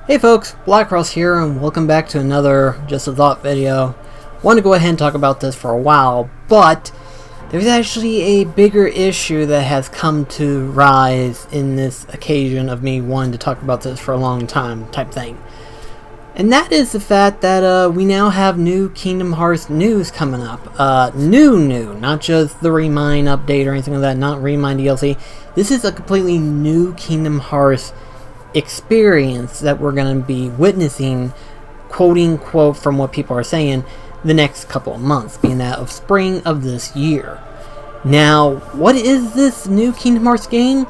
Hey folks, BlackCross here, and welcome back to another Just a Thought video. Wanted to go ahead and talk about this for a while, but there's actually a bigger issue that has come to rise in this occasion of me wanting to talk about this for a long time type thing. And that is the fact that we now have new Kingdom Hearts news coming up. New, not just the Remind update or anything like that, not Remind DLC. This is a completely new Kingdom Hearts experience that we're going to be witnessing, quoting quote from what people are saying, the next couple of months, being that of spring of this year. Now, what is this new Kingdom Hearts game?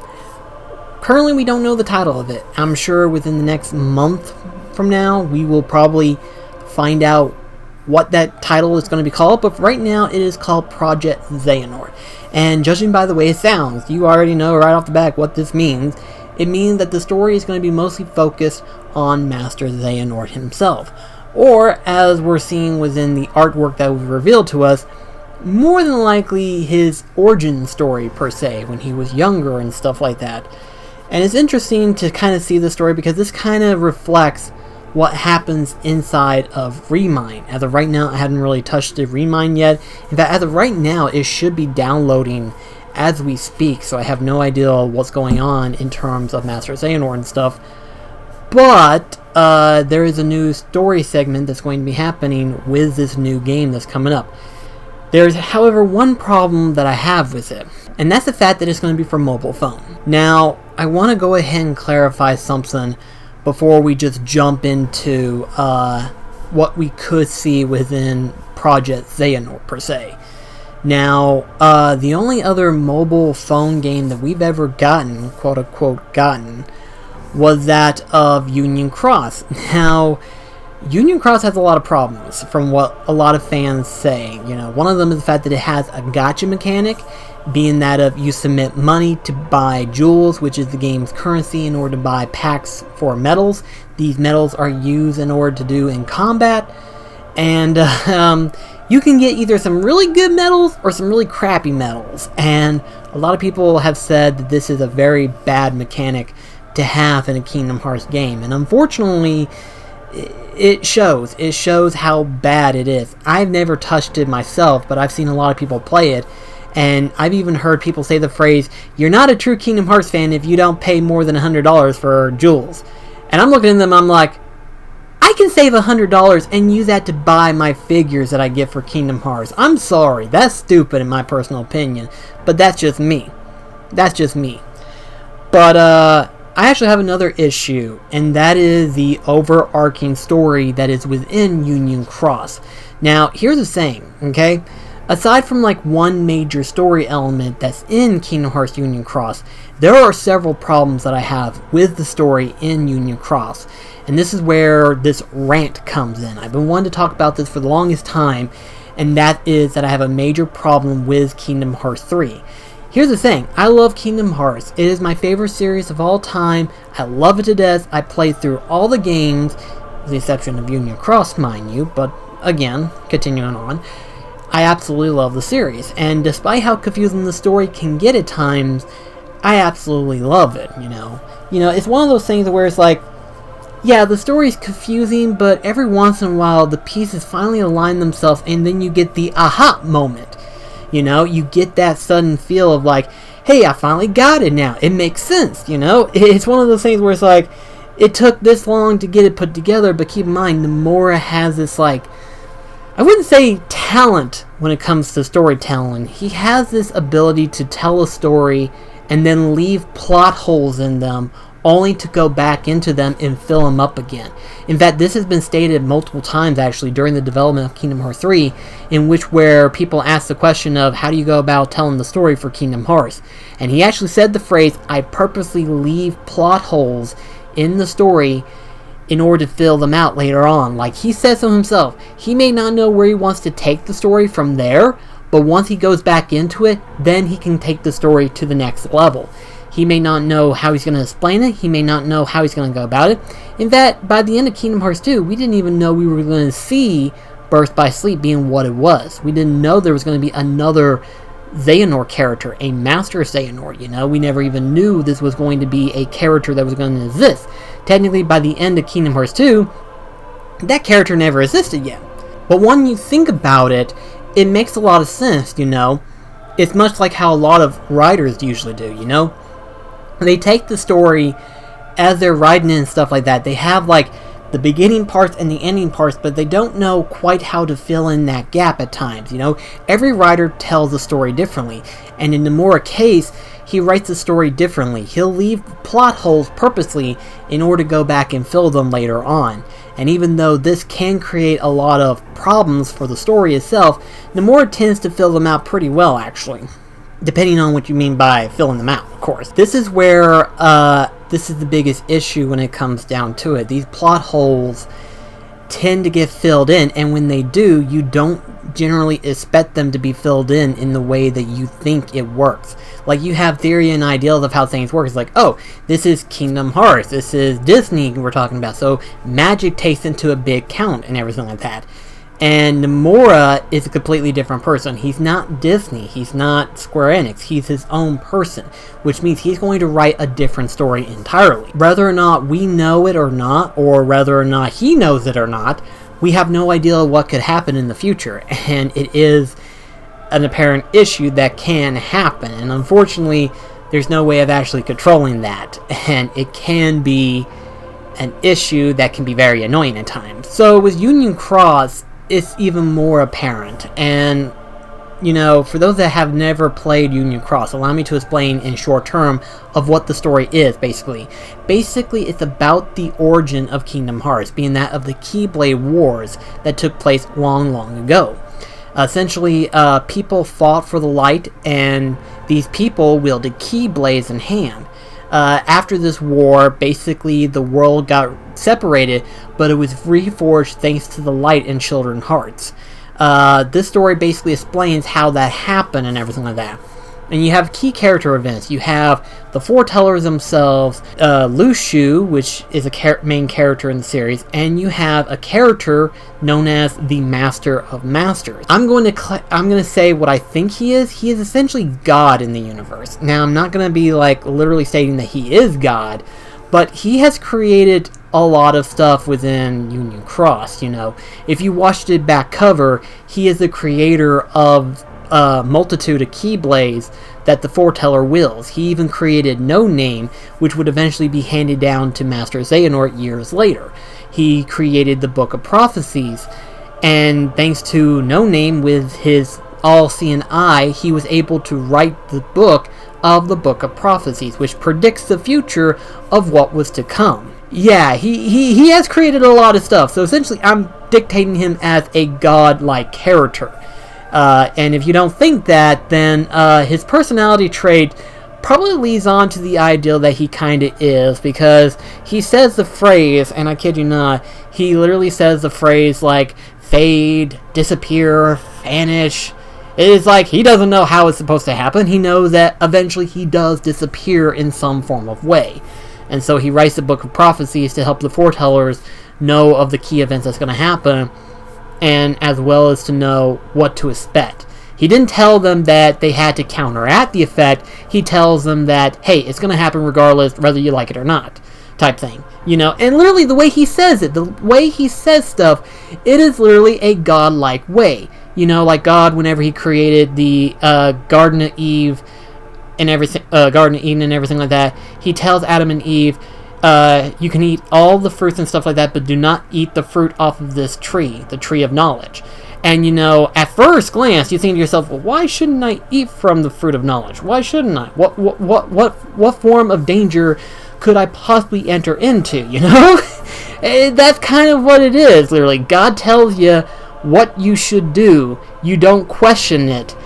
Currently, we don't know the title of it. I'm sure within the next month from now, we will probably find out what that title is going to be called, but right now it is called Project Xehanort. And judging by the way it sounds, you already know right off the bat what this means. It means that the story is going to be mostly focused on Master Xehanort himself. Or, as we're seeing within the artwork that was revealed to us, more than likely his origin story per se, when he was younger and stuff like that. And it's interesting to kind of see the story because this kind of reflects what happens inside of Remind. As of right now, I haven't really touched the Remind yet. In fact, as of right now, it should be downloading as we speak, so I have no idea what's going on in terms of Master Xehanort and stuff. But there is a new story segment that's going to be happening with this new game that's coming up. There's, however, one problem that I have with it, and that's the fact that it's going to be for mobile phone. Now, I want to go ahead and clarify something before we just jump into what we could see within Project Xehanort per se. Now, the only other mobile phone game that we've ever gotten, quote-unquote gotten, was that of Union Cross. Now, Union Cross has a lot of problems from what a lot of fans say. You know, one of them is the fact that it has a gacha mechanic, being that of you submit money to buy jewels, which is the game's currency, in order to buy packs for medals. These medals are used in order to do in combat, and you can get either some really good medals or some really crappy medals. And a lot of people have said that this is a very bad mechanic to have in a Kingdom Hearts game. And unfortunately, it shows. It shows how bad it is. I've never touched it myself, but I've seen a lot of people play it. And I've even heard people say the phrase, "You're not a true Kingdom Hearts fan if you don't pay more than $100 for jewels." And I'm looking at them, I'm like, I can save $100 and use that to buy my figures that I get for Kingdom Hearts. I'm sorry, that's stupid in my personal opinion, but that's just me. That's just me. But I actually have another issue, and that is the overarching story that is within Union Cross. Now, here's the thing, okay? Aside from like one major story element that's in Kingdom Hearts Union Cross, there are several problems that I have with the story in Union Cross. And this is where this rant comes in. I've been wanting to talk about this for the longest time, and that is that I have a major problem with Kingdom Hearts 3. Here's the thing, I love Kingdom Hearts. It is my favorite series of all time. I love it to death. I played through all the games, with the exception of Union Cross, mind you, but again, continuing on. I absolutely love the series, and despite how confusing the story can get at times, I absolutely love it, you know. You know, it's one of those things where it's like, yeah, the story's confusing, but every once in a while the pieces finally align themselves, and then you get the aha moment. You know, you get that sudden feel of like, hey, I finally got it now. It makes sense, you know. It's one of those things where it's like, it took this long to get it put together, but keep in mind, Nomura has this like, I wouldn't say talent when it comes to storytelling. He has this ability to tell a story and then leave plot holes in them, only to go back into them and fill them up again. In fact, this has been stated multiple times actually during the development of Kingdom Hearts 3, in which where people ask the question of how do you go about telling the story for Kingdom Hearts. And he actually said the phrase, I purposely leave plot holes in the story in order to fill them out later on. Like he says so himself, he may not know where he wants to take the story from there, but once he goes back into it, then he can take the story to the next level. He may not know how he's going to explain it. He may not know how he's going to go about it. In fact, by the end of Kingdom Hearts 2, we didn't even know we were going to see Birth by Sleep being what it was. We didn't know there was going to be another Xehanort character, a Master Xehanort. You know, we never even knew this was going to be a character that was going to exist. Technically, by the end of Kingdom Hearts 2, that character never existed yet. But when you think about it, it makes a lot of sense, you know. It's much like how a lot of writers usually do, you know. They take the story as they're writing it and stuff like that. They have, like, the beginning parts and the ending parts, but they don't know quite how to fill in that gap at times, you know. Every writer tells the story differently, and in Nomura case, he writes the story differently. He'll leave plot holes purposely in order to go back and fill them later on. And even though this can create a lot of problems for the story itself, Nomura tends to fill them out pretty well, actually. Depending on what you mean by filling them out, of course. This is where, this is the biggest issue when it comes down to it. These plot holes tend to get filled in, and when they do, you don't generally expect them to be filled in the way that you think it works. Like, you have theory and ideals of how things work. It's like, oh, this is Kingdom Hearts, this is Disney we're talking about, so magic takes into a big count and everything like that. And Nomura is a completely different person. He's not Disney, he's not Square Enix, he's his own person, which means he's going to write a different story entirely. Whether or not we know it or not, or whether or not he knows it or not, we have no idea what could happen in the future, and it is an apparent issue that can happen, and unfortunately, there's no way of actually controlling that, and it can be an issue that can be very annoying at times. So with Union Cross, it's even more apparent, and you know, for those that have never played Union Cross, allow me to explain in short term of what the story is, basically. Basically, it's about the origin of Kingdom Hearts, being that of the Keyblade Wars that took place long, long ago. Essentially, people fought for the light, and these people wielded Keyblades in hand. After this war, basically the world got separated, but it was reforged thanks to the light in children's hearts. This story basically explains how that happened and everything like that. And you have key character events. You have the foretellers themselves, Lu Shu, which is a main character in the series, and you have a character known as the Master of Masters. I'm going to say what I think he is. He is essentially God in the universe. Now, I'm not going to be like literally stating that he is God, but he has created a lot of stuff within Union Cross, you know. If you watched the back cover, he is the creator of a multitude of Keyblades that the foreteller wields. He even created No Name, which would eventually be handed down to Master Xehanort years later. He created the Book of Prophecies, and thanks to No Name with his all-seeing eye, he was able to write the book of the Book of Prophecies, which predicts the future of what was to come. Yeah, he has created a lot of stuff, so essentially I'm dictating him as a godlike character. And if you don't think that, then his personality trait probably leads on to the ideal that he kind of is, because he says the phrase, and I kid you not, he literally says the phrase like, fade, disappear, vanish. It is like he doesn't know how it's supposed to happen. He knows that eventually he does disappear in some form of way. And so he writes the Book of Prophecies to help the foretellers know of the key events that's going to happen, and as well as to know what to expect. He didn't tell them that they had to counteract the effect. He tells them that, hey, it's going to happen regardless, whether you like it or not, type thing. You know, and literally the way he says it, the way he says stuff, it is literally a godlike way. You know, like God, whenever he created the Garden of Eve and everything, Garden of Eden and everything like that, he tells Adam and Eve, you can eat all the fruits and stuff like that, but do not eat the fruit off of this tree, the tree of knowledge. And you know, at first glance, you think to yourself, well, why shouldn't I eat from the fruit of knowledge? Why shouldn't I? What form of danger could I possibly enter into? You know, that's kind of what it is. Literally, God tells you what you should do. You don't question it,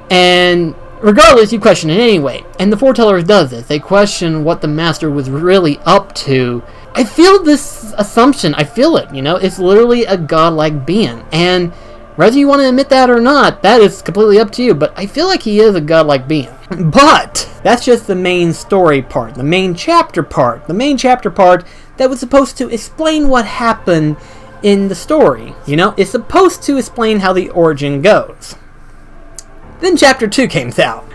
and regardless, you question it anyway. And the foretellers does this. They question what the master was really up to. I feel this assumption. I feel it, you know. It's literally a godlike being. And whether you want to admit that or not, that is completely up to you. But I feel like he is a godlike being. But that's just the main story part. The main chapter part. The main chapter part that was supposed to explain what happened in the story. You know, it's supposed to explain how the origin goes. Then Chapter 2 came out.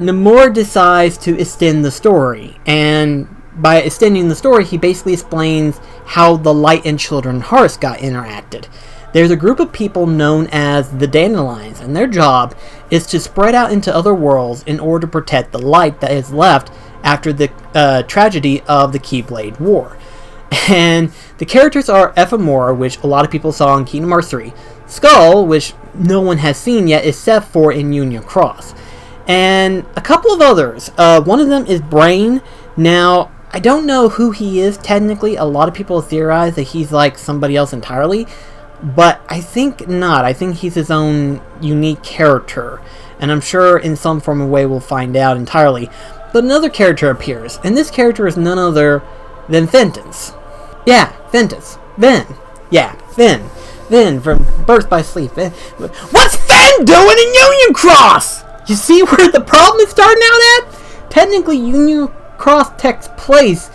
Nomura decides to extend the story, and by extending the story, he basically explains how the Light and Children Hearts got interacted. There's a group of people known as the Dandelions, and their job is to spread out into other worlds in order to protect the light that is left after the tragedy of the Keyblade War. And the characters are Ephemera, which a lot of people saw in Kingdom Hearts 3, Skull, which no one has seen yet except for in Union Cross, and a couple of others. One of them is Brain. Now, I don't know who he is technically. A lot of people theorize that he's like somebody else entirely, but I think not. I think he's his own unique character, and I'm sure in some form or way we'll find out entirely. But another character appears, and this character is none other than Ventus. Yeah, Ventus. Ven. Yeah, Ven. Ven from Birth by Sleep. Ven. What's Ven doing in Union Cross? You see where the problem is starting out at? Technically, Union Cross takes place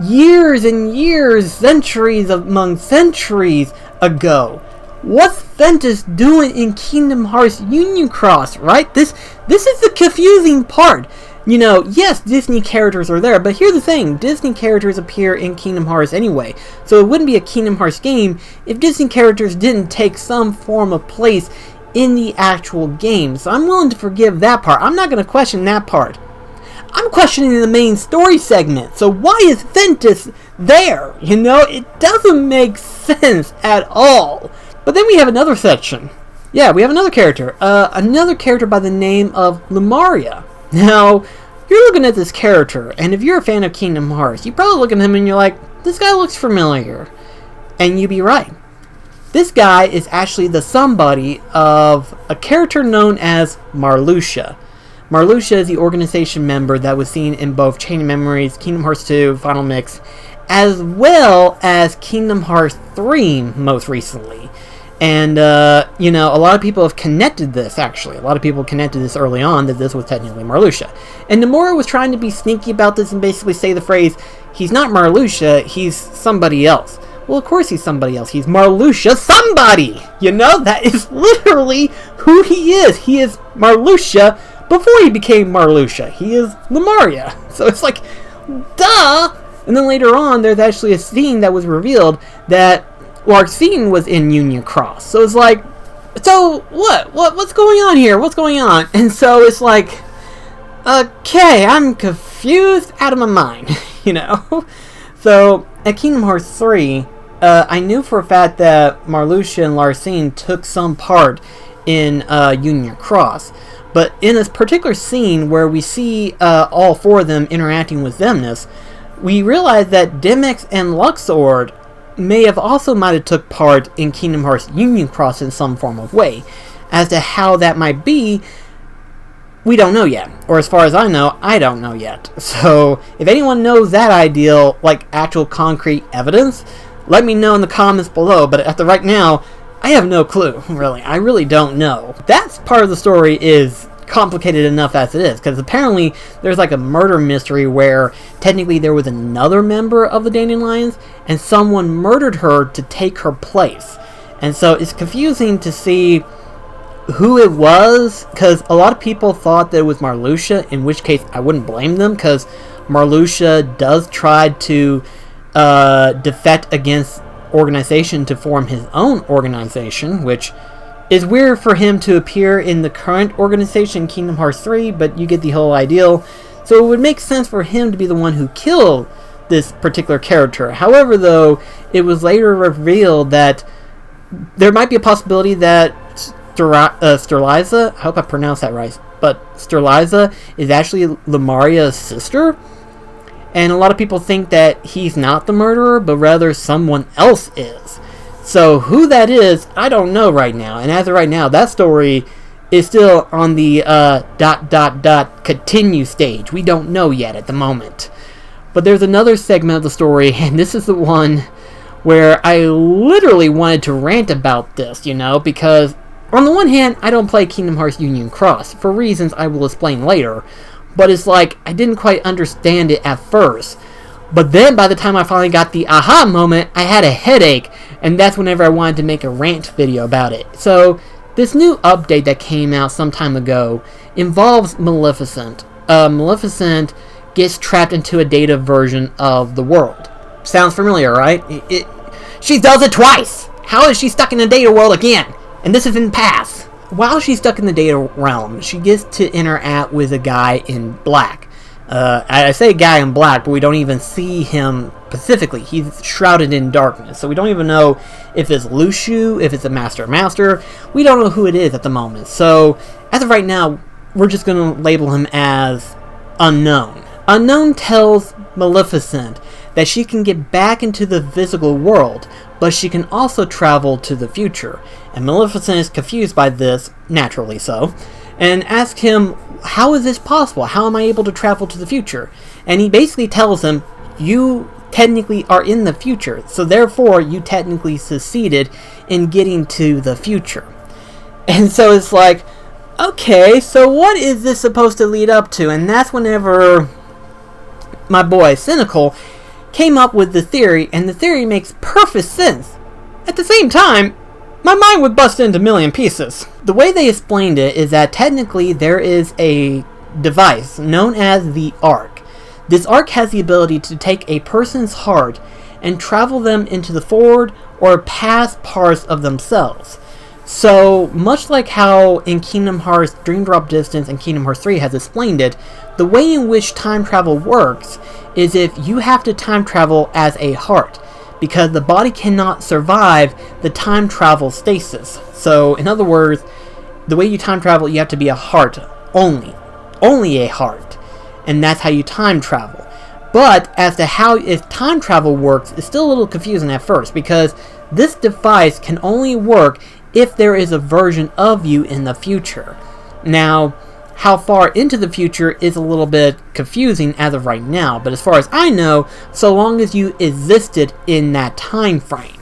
years and years, centuries among centuries ago. What's Ventus doing in Kingdom Hearts Union Cross, right? This is the confusing part. You know, yes, Disney characters are there, but here's the thing. Disney characters appear in Kingdom Hearts anyway, so it wouldn't be a Kingdom Hearts game if Disney characters didn't take some form of place in the actual game. So I'm willing to forgive that part. I'm not going to question that part. I'm questioning the main story segment. So why is Ventus there? You know, it doesn't make sense at all. But then we have another section. Yeah, we have another character. Another character by the name of Lumaria. Now, you're looking at this character, and if you're a fan of Kingdom Hearts, you probably look at him and you're like, this guy looks familiar. And you'd be right. This guy is actually the somebody of a character known as Marluxia. Marluxia is the organization member that was seen in both Chain of Memories, Kingdom Hearts 2, Final Mix, as well as Kingdom Hearts 3 most recently. And, you know, a lot of people have connected this, actually. A lot of people connected this early on, that this was technically Marluxia. And Nomura was trying to be sneaky about this and basically say the phrase, he's not Marluxia, he's somebody else. Well, of course he's somebody else. He's Marluxia somebody! You know, that is literally who he is. He is Marluxia before he became Marluxia. He is Lumaria. So it's like, duh! And then later on, there's actually a scene that was revealed that Larxene was in Union Cross. So it's like, so what's going on here? What's going on? And so it's like, okay, I'm confused out of my mind, you know? So at Kingdom Hearts 3, I knew for a fact that Marluxia and Larxene took some part in Union Cross. But in this particular scene where we see all four of them interacting with Xemnas, we realize that Demyx and Luxord may have also might have took part in Kingdom Hearts Union Cross in some form of way. As to how that might be, we don't know yet. Or as far as I don't know yet. So, if anyone knows that ideal, like actual concrete evidence, let me know in the comments below. But at the right now, I have no clue, really. I really don't know. That part of the story is complicated enough as it is, because apparently there's like a murder mystery where technically there was another member of the Dandelions and someone murdered her to take her place. And so it's confusing to see who it was, because a lot of people thought that it was Marluxia, in which case I wouldn't blame them, because Marluxia does try to defect against organization to form his own organization, which is weird for him to appear in the current organization, Kingdom Hearts 3, but you get the whole ideal. So it would make sense for him to be the one who killed this particular character. However, though, it was later revealed that there might be a possibility that Sterliza, I hope I pronounced that right, but Sterliza is actually Lumaria's sister. And a lot of people think that he's not the murderer, but rather someone else is. So who that is, I don't know right now. And as of right now, that story is still on the continue stage. We don't know yet at the moment. But there's another segment of the story, and this is the one where I literally wanted to rant about this, you know, because on the one hand, I don't play Kingdom Hearts Union Cross, for reasons I will explain later. But it's like, I didn't quite understand it at first. But then, by the time I finally got the aha moment, I had a headache, and that's whenever I wanted to make a rant video about it. So, This new update that came out some time ago involves Maleficent. Maleficent gets trapped into a data version of the world. Sounds familiar, right? She does it twice! How is she stuck in the data world again? And this is in the past. While she's stuck in the data realm, she gets to interact with a guy in black. I say guy in black, but we don't even see him specifically. He's shrouded in darkness, so we don't even know if it's Lushu, if it's a Master. We don't know who it is at the moment. So, as of right now, we're just going to label him as Unknown. Unknown tells Maleficent that she can get back into the physical world, but she can also travel to the future. And Maleficent is confused by this, naturally so, and asks him, how is this possible? How am I able to travel to the future? And he basically tells him, you technically are in the future, so therefore you technically succeeded in getting to the future. And so it's like, okay, so what is this supposed to lead up to? And that's whenever my boy Cynical came up with the theory, and the theory makes perfect sense. At the same time, my mind would bust into a million pieces. The way they explained it is that technically there is a device known as the Ark. This Ark has the ability to take a person's heart and travel them into the forward or past parts of themselves. So, much like how in Kingdom Hearts Dream Drop Distance and Kingdom Hearts 3 has explained it, the way in which time travel works is if you have to time travel as a heart, because the body cannot survive the time travel stasis. So, in other words, the way you time travel, you have to be a heart only. Only a heart. And that's how you time travel. But as to how if time travel works, it's still a little confusing at first, because this device can only work if there is a version of you in the future. Now, how far into the future is a little bit confusing as of right now, but as far as I know, so long as you existed in that time frame.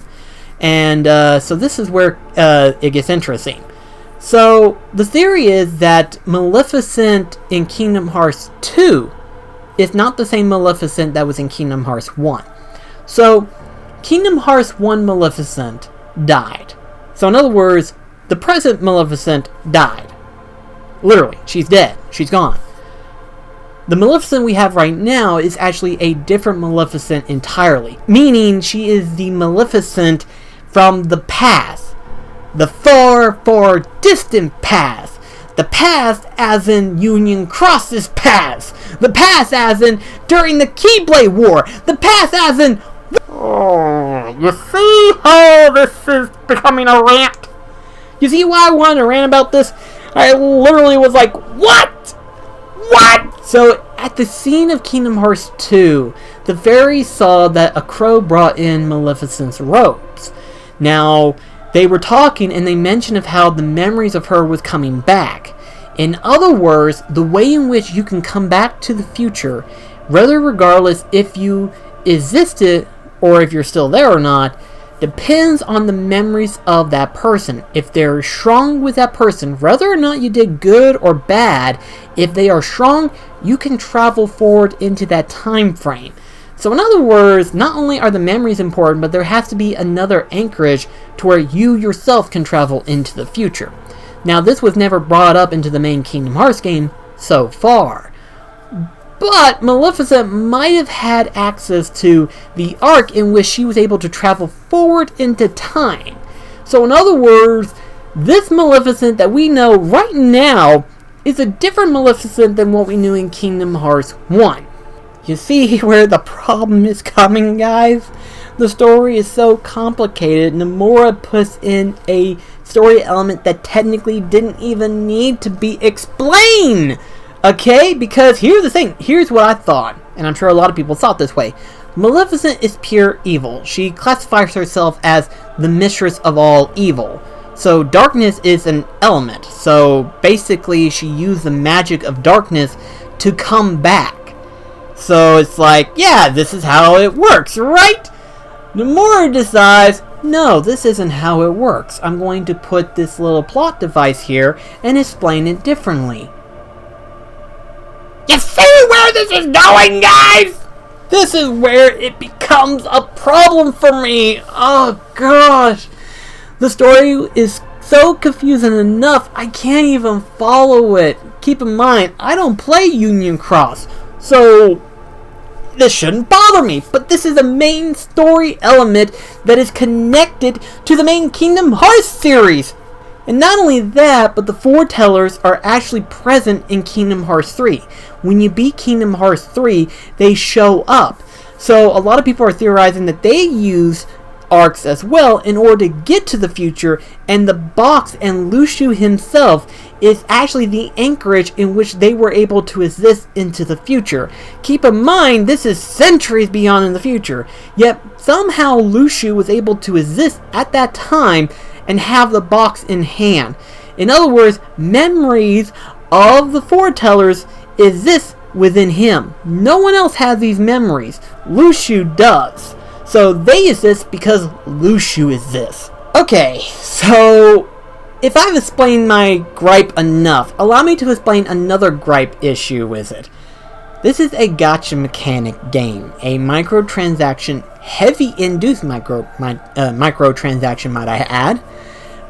And so this is where it gets interesting. So the theory is that Maleficent in Kingdom Hearts 2 is not the same Maleficent that was in Kingdom Hearts 1. So Kingdom Hearts 1 Maleficent died. So in other words, the present Maleficent died. Literally, she's dead. She's gone. The Maleficent we have right now is actually a different Maleficent entirely. Meaning she is the Maleficent from the past. The far, far distant past. The past as in Union Cross's past. The past as in during the Keyblade War. The past as in... Oh, you see how this is becoming a rant? You see why I wanted to rant about this? I literally was like, what? What? So, at the scene of Kingdom Hearts 2, the fairies saw that a crow brought in Maleficent's robes. Now, they were talking and they mentioned of how the memories of her was coming back. In other words, the way in which you can come back to the future, whether regardless if you existed or if you're still there or not, depends on the memories of that person. If they're strong with that person, whether or not you did good or bad, if they are strong, you can travel forward into that time frame. So in other words, not only are the memories important, but there has to be another anchorage to where you yourself can travel into the future. Now this was never brought up into the main Kingdom Hearts game so far. But Maleficent might have had access to the Ark in which she was able to travel forward into time. So in other words, this Maleficent that we know right now is a different Maleficent than what we knew in Kingdom Hearts 1. You see where the problem is coming, guys? The story is so complicated. Nomura puts in a story element that technically didn't even need to be explained. Okay, because here's the thing. Here's what I thought, and I'm sure a lot of people thought this way. Maleficent is pure evil. She classifies herself as the mistress of all evil. So darkness is an element. So basically she used the magic of darkness to come back. So it's like, yeah, this is how it works, right? Nomura decides, no, this isn't how it works. I'm going to put this little plot device here and explain it differently. You see where this is going, guys? This is where it becomes a problem for me. Oh, gosh. The story is so confusing enough I can't even follow it. Keep in mind, I don't play Union Cross, so this shouldn't bother me, but this is a main story element that is connected to the main Kingdom Hearts series. And not only that, but the foretellers are actually present in Kingdom Hearts 3. When you beat Kingdom Hearts 3, they show up. So a lot of people are theorizing that they use arcs as well in order to get to the future, and the box and Lucio himself is actually the anchorage in which they were able to exist into the future. Keep in mind, this is centuries beyond in the future, yet somehow Lucio was able to exist at that time and have the box in hand. In other words, memories of the foretellers exist within him. No one else has these memories. Lucio does. So they exist because Lucio exists. Okay, so if I've explained my gripe enough, allow me to explain another gripe issue with it. This is a gacha mechanic game, a microtransaction, heavy induced microtransaction, might I add,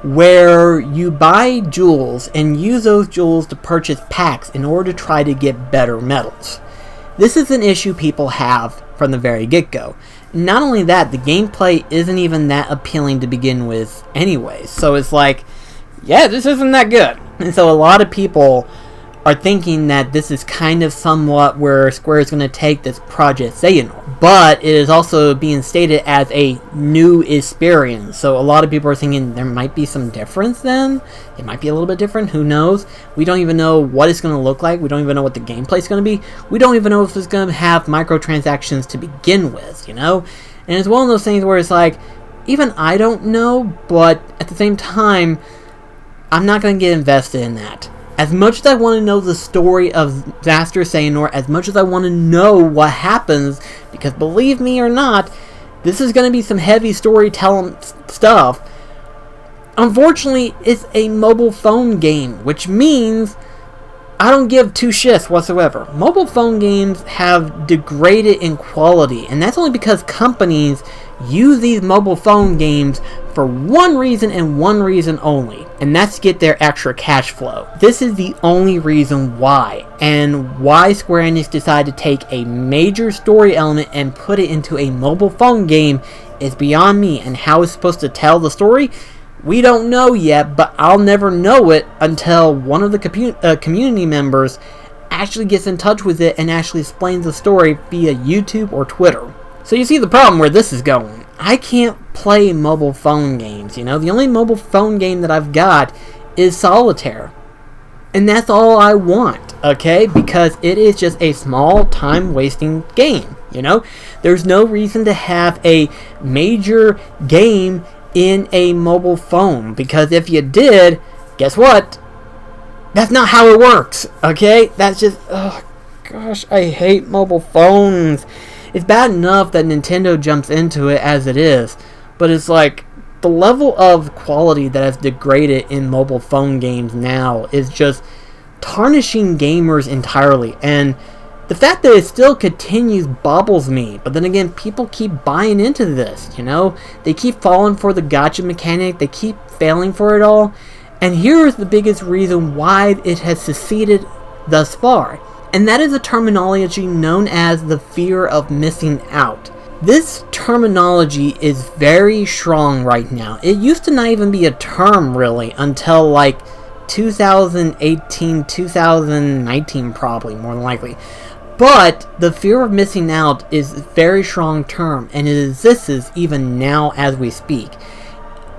where you buy jewels and use those jewels to purchase packs in order to try to get better medals. This is an issue people have from the very get-go. Not only that, the gameplay isn't even that appealing to begin with anyway, so it's like, yeah, this isn't that good. And so a lot of people are thinking that this is kind of somewhat where Square is going to take this Project Xehanort. But it is also being stated as a new experience. So a lot of people are thinking there might be some difference then. It might be a little bit different. Who knows? We don't even know what it's going to look like. We don't even know what the gameplay is going to be. We don't even know if it's going to have microtransactions to begin with, you know? And it's one of those things where it's like, even I don't know, but at the same time, I'm not going to get invested in that. As much as I want to know the story of Master Xehanort, as much as I want to know what happens, because believe me or not, this is going to be some heavy storytelling stuff. Unfortunately, it's a mobile phone game, which means I don't give two shits whatsoever. Mobile phone games have degraded in quality, and that's only because companies use these mobile phone games for one reason and one reason only, and that's to get their extra cash flow. This is the only reason why, and why Square Enix decided to take a major story element and put it into a mobile phone game is beyond me, and how it's supposed to tell the story, we don't know yet, but I'll never know it until one of the community members actually gets in touch with it and actually explains the story via YouTube or Twitter. So you see the problem where this is going. I can't play mobile phone games, you know? The only mobile phone game that I've got is Solitaire. And that's all I want, okay? Because it is just a small time-wasting game, you know? There's no reason to have a major game in a mobile phone, because if you did, guess what? That's not how it works, okay? That's just, oh gosh, I hate mobile phones. It's bad enough that Nintendo jumps into it as it is, but it's like, the level of quality that has degraded in mobile phone games now is just tarnishing gamers entirely, and the fact that it still continues bobbles me. But then again, people keep buying into this, you know? They keep falling for the gacha mechanic, they keep failing for it all, and here is the biggest reason why it has succeeded thus far, and that is a terminology known as the fear of missing out. This terminology is very strong right now. It used to not even be a term really until like 2018, 2019 probably, more than likely. But the fear of missing out is a very strong term, and it exists even now as we speak.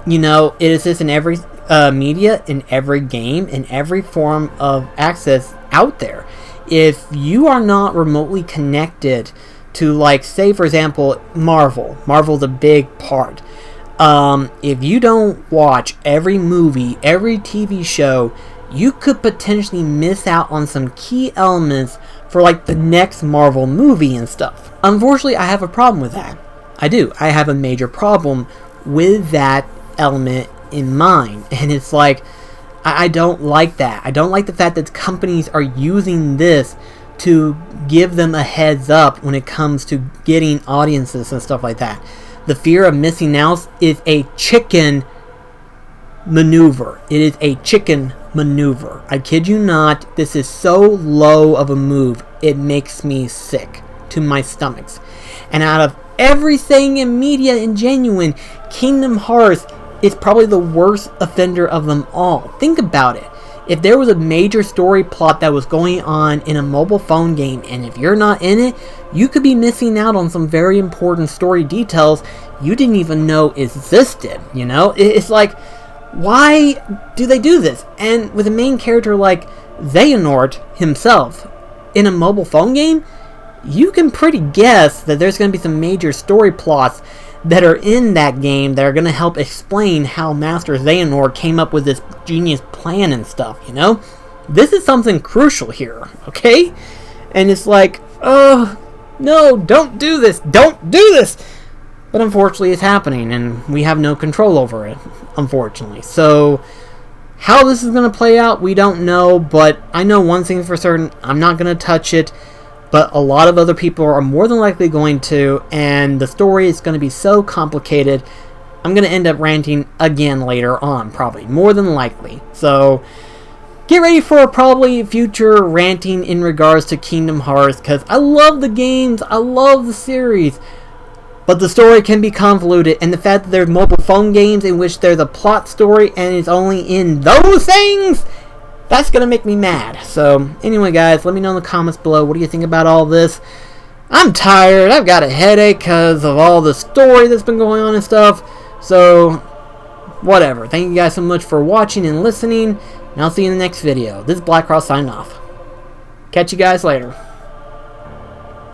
You know, it exists in every media, in every game, in every form of access out there. If you are not remotely connected to, like, say for example, Marvel's a big part. If you don't watch every movie, every TV show, you could potentially miss out on some key elements for like the next Marvel movie and stuff. Unfortunately, I have a problem with that. I do. I have a major problem with that element in mind. And it's like, I don't like that. I don't like the fact that companies are using this to give them a heads up when it comes to getting audiences and stuff like that. The fear of missing out is a chicken maneuver. It is a chicken maneuver. I kid you not, this is so low of a move, it makes me sick to my stomachs. And out of everything in media and genuine, Kingdom Hearts is probably the worst offender of them all. Think about it. If there was a major story plot that was going on in a mobile phone game, and if you're not in it, you could be missing out on some very important story details you didn't even know existed, you know? It's like, why do they do this? And with a main character like Xehanort himself in a mobile phone game, you can pretty guess that there's going to be some major story plots that are in that game that are going to help explain how Master Xehanort came up with this genius plan and stuff, you know? This is something crucial here, okay? And it's like, oh, no, don't do this, don't do this! But unfortunately it's happening, and we have no control over it, unfortunately. So, how this is going to play out, we don't know, but I know one thing for certain, I'm not going to touch it, but a lot of other people are more than likely going to, and the story is going to be so complicated, I'm going to end up ranting again later on, probably, more than likely. So, get ready for probably future ranting in regards to Kingdom Hearts, because I love the games, I love the series, but the story can be convoluted, and the fact that there's mobile phone games in which there's a plot story and it's only in those things, that's going to make me mad. So, anyway guys, let me know in the comments below, what do you think about all this? I'm tired, I've got a headache because of all the story that's been going on and stuff. So, whatever. Thank you guys so much for watching and listening, and I'll see you in the next video. This is BlackCross signing off. Catch you guys later.